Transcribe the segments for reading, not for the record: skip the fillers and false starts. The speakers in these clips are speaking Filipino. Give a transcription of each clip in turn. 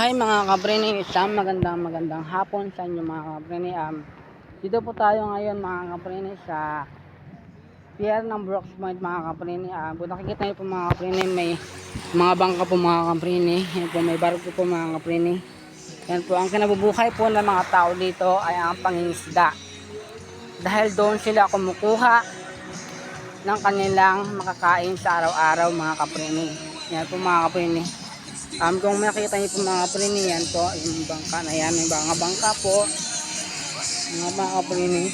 Hi mga kaprini, isang magandang hapon sa inyo mga kaprini. Dito po tayo ngayon mga kaprini sa pier ng Brooks Point mga kaprini. Kung nakikita nyo po mga kaprini, may mga bangka po mga kaprini. Yan po, may barko po mga kaprini. Yan po, ang kinabubuhay po ng mga tao dito ay ang pangingisda. Dahil doon sila kumukuha ng kanilang makakain sa araw-araw mga kaprini. Yan po mga kaprini. Kung makikita niyo po mga kaprini, yan po yung bangka na yan, may mga bangka po mga kaprini.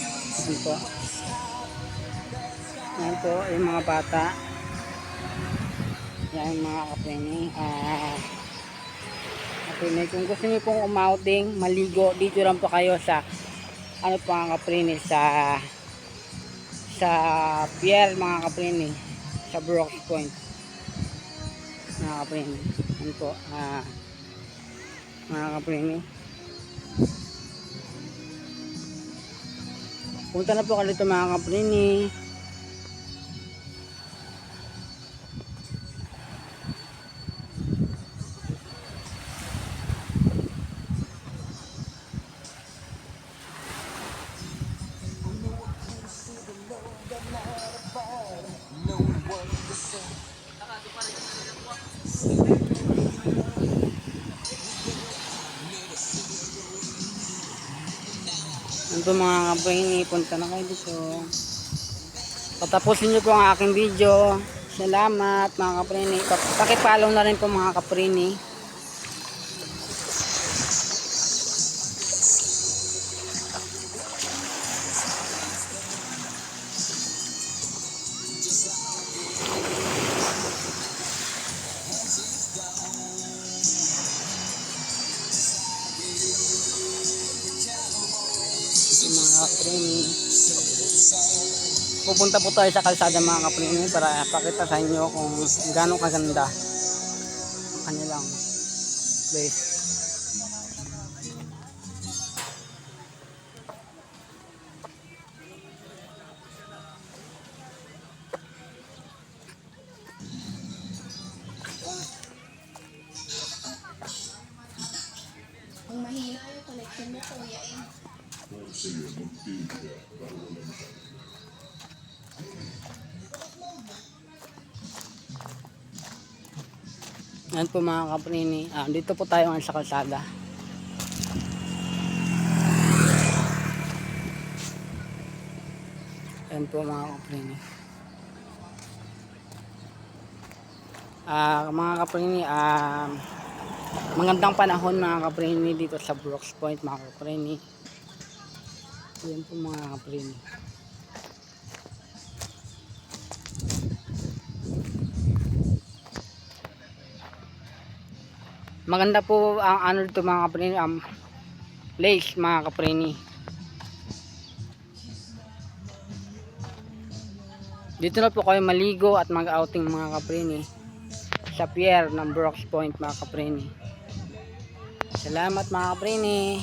Yan po yung mga bata, yan mga kaprini. Kaprini, kung gusto niyo pong umouting, maligo, dito lang po kayo sa ano po mga kaprini, sa pier mga kaprini, sa Brooks Point mga kaprini. Yan po mga kaprini, punta na po kayo dito mga kaprini. Yan po mga kaprini, punta na kayo dito. Patapusin nyo po ang aking video. Salamat mga kaprini. Pakipollow na rin po mga kaprini. Mga kaprini, pupunta po tayo sa kalsada mga kaprini para pakita sa inyo kung gaano kaganda ang kanilang place. Ang mahina yung connection mo kuya eh. Yan po mga kaprini, dito po tayo ngayon sa kalsada. Yan po mga kaprini. Mga kaprini, magandang panahon mga kaprini dito sa Brooks Point mga kaprini. Yan po mga kaprini. Maganda po ang ano dito mga kaprini, place mga kaprini. Dito na po kayo maligo at mag-outing mga kaprini sa pier ng Brooks Point mga kaprini. Salamat mga kaprini.